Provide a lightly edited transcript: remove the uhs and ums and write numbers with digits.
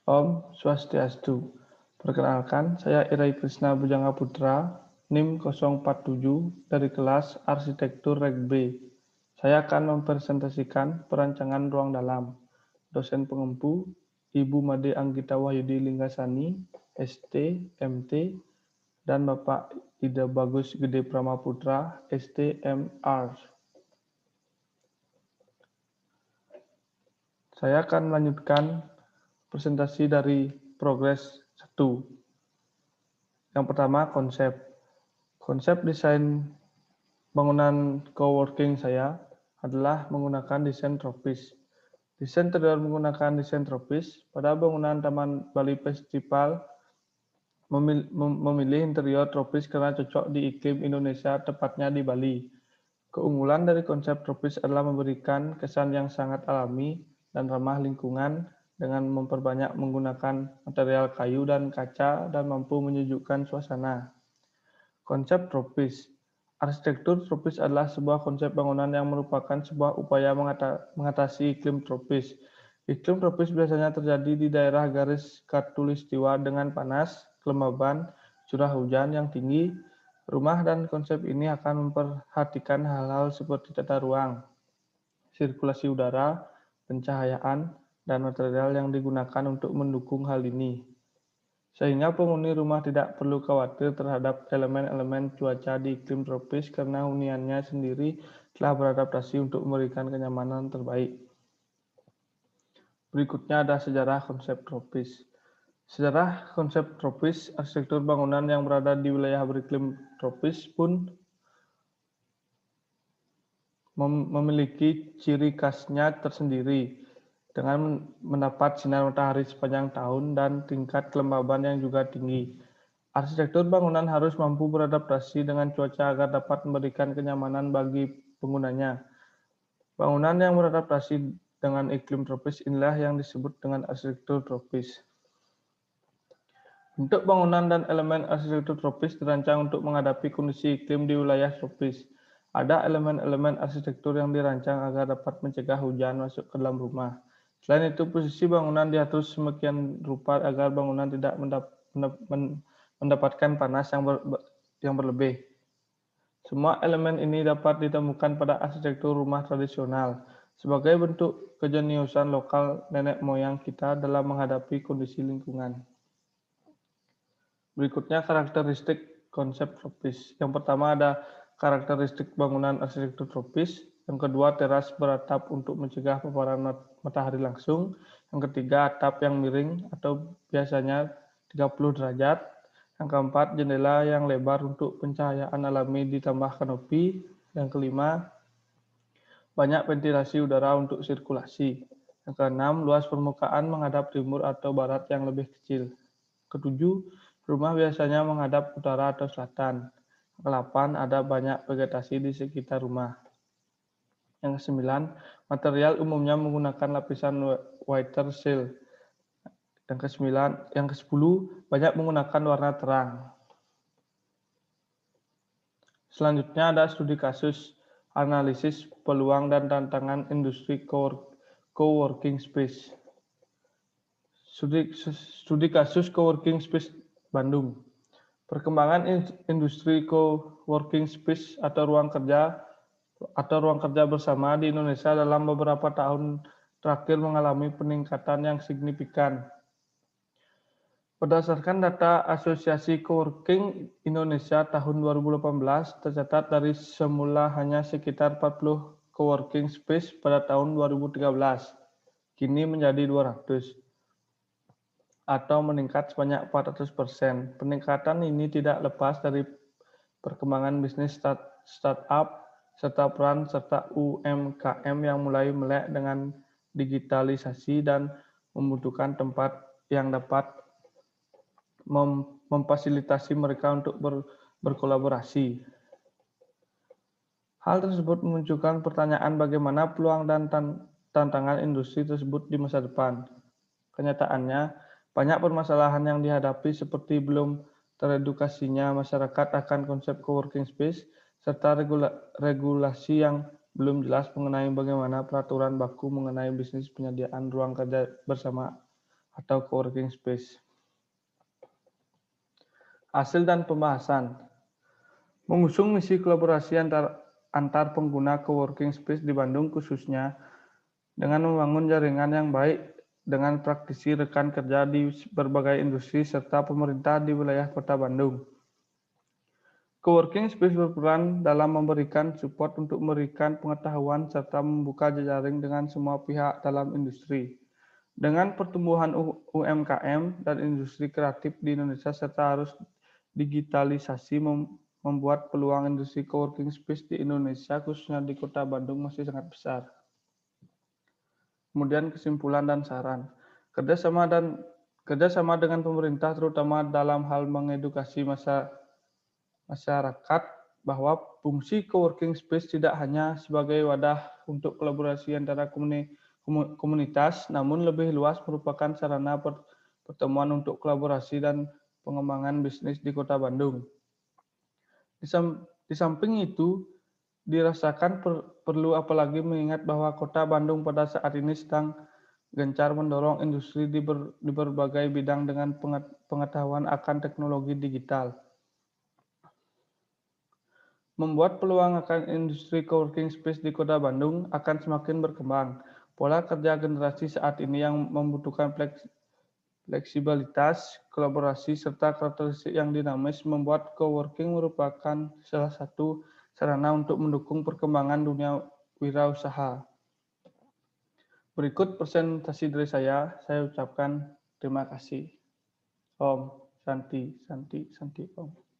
Om Swastiastu. Perkenalkan, saya Irai Krisna Bujanga Putra, NIM 047 dari kelas Arsitektur Reg B. Saya akan mempresentasikan perancangan ruang dalam. Dosen pengempu, Ibu Made Anggita Wahyudi Linggasani, ST, MT, dan Bapak Ida Bagus Gede Pramaputra, ST, MR. Saya akan melanjutkan presentasi dari progres 1. Yang pertama, konsep. Konsep desain bangunan coworking saya adalah menggunakan desain tropis. Desain interior menggunakan desain tropis. Pada bangunan Taman Bali Festival memilih interior tropis karena cocok di iklim Indonesia, tepatnya di Bali. Keunggulan dari konsep tropis adalah memberikan kesan yang sangat alami dan ramah lingkungan dengan memperbanyak menggunakan material kayu dan kaca dan mampu menyejukkan suasana. Konsep tropis. Arsitektur tropis adalah sebuah konsep bangunan yang merupakan sebuah upaya mengatasi iklim tropis. Iklim tropis biasanya terjadi di daerah garis khatulistiwa dengan panas, kelembaban, curah hujan yang tinggi. Rumah dan konsep ini akan memperhatikan hal-hal seperti tata ruang, sirkulasi udara, pencahayaan, dan material yang digunakan untuk mendukung hal ini. Sehingga penghuni rumah tidak perlu khawatir terhadap elemen-elemen cuaca di iklim tropis karena huniannya sendiri telah beradaptasi untuk memberikan kenyamanan terbaik. Berikutnya ada sejarah konsep tropis. Sejarah konsep tropis, arsitektur bangunan yang berada di wilayah beriklim tropis pun memiliki ciri khasnya tersendiri dengan mendapat sinar matahari sepanjang tahun dan tingkat kelembaban yang juga tinggi. Arsitektur bangunan harus mampu beradaptasi dengan cuaca agar dapat memberikan kenyamanan bagi penggunanya. Bangunan yang beradaptasi dengan iklim tropis inilah yang disebut dengan arsitektur tropis. Bentuk bangunan dan elemen arsitektur tropis dirancang untuk menghadapi kondisi iklim di wilayah tropis. Ada elemen-elemen arsitektur yang dirancang agar dapat mencegah hujan masuk ke dalam rumah. Selain itu, posisi bangunan diatur semakin rupa agar bangunan tidak mendapatkan panas yang berlebih. Semua elemen ini dapat ditemukan pada arsitektur rumah tradisional sebagai bentuk kejeniusan lokal nenek moyang kita dalam menghadapi kondisi lingkungan. Berikutnya karakteristik konsep tropis. Yang pertama ada karakteristik bangunan arsitektur tropis. Yang kedua, teras beratap untuk mencegah paparan matahari langsung. Yang ketiga, atap yang miring atau biasanya 30 derajat. Yang keempat, jendela yang lebar untuk pencahayaan alami ditambah kanopi. Yang kelima, banyak ventilasi udara untuk sirkulasi. Yang keenam, luas permukaan menghadap timur atau barat yang lebih kecil. Ketujuh, rumah biasanya menghadap utara atau selatan. Yang kedelapan, ada banyak vegetasi di sekitar rumah. Yang kesembilan, material umumnya menggunakan lapisan white seal. Yang kesepuluh, banyak menggunakan warna terang. Selanjutnya ada studi kasus, analisis peluang dan tantangan industri coworking space. Studi kasus coworking space Bandung. Perkembangan industri coworking space atau ruang kerja bersama di Indonesia dalam beberapa tahun terakhir mengalami peningkatan yang signifikan. Berdasarkan data Asosiasi Coworking Indonesia tahun 2018, tercatat dari semula hanya sekitar 40 coworking space pada tahun 2013, kini menjadi 200, atau meningkat sebanyak 400%. Peningkatan ini tidak lepas dari perkembangan bisnis startup serta peran serta UMKM yang mulai melek dengan digitalisasi dan membutuhkan tempat yang dapat memfasilitasi mereka untuk berkolaborasi. Hal tersebut memunculkan pertanyaan bagaimana peluang dan tantangan industri tersebut di masa depan. Kenyataannya, banyak permasalahan yang dihadapi seperti belum teredukasinya masyarakat akan konsep coworking space, serta regulasi yang belum jelas mengenai bagaimana peraturan baku mengenai bisnis penyediaan ruang kerja bersama atau coworking space. Hasil dan pembahasan. Mengusung misi kolaborasi antar pengguna coworking space di Bandung khususnya dengan membangun jaringan yang baik dengan praktisi rekan kerja di berbagai industri serta pemerintah di wilayah Kota Bandung. Coworking space berperan dalam memberikan support untuk memberikan pengetahuan serta membuka jejaring dengan semua pihak dalam industri. Dengan pertumbuhan UMKM dan industri kreatif di Indonesia serta harus digitalisasi membuat peluang industri coworking space di Indonesia khususnya di Kota Bandung masih sangat besar. Kemudian kesimpulan dan saran. Kerjasama dengan pemerintah terutama dalam hal mengedukasi masyarakat bahwa fungsi coworking space tidak hanya sebagai wadah untuk kolaborasi antara komunitas, namun lebih luas merupakan sarana pertemuan untuk kolaborasi dan pengembangan bisnis di Kota Bandung. Di samping itu, dirasakan perlu apalagi mengingat bahwa Kota Bandung pada saat ini sedang gencar mendorong industri di berbagai bidang dengan pengetahuan akan teknologi digital. Membuat peluang akan industri coworking space di Kota Bandung akan semakin berkembang. Pola kerja generasi saat ini yang membutuhkan fleksibilitas, kolaborasi, serta karakteristik yang dinamis membuat coworking merupakan salah satu sarana untuk mendukung perkembangan dunia wirausaha. Berikut presentasi dari saya ucapkan terima kasih. Om Santi, Santi, Santi, Om.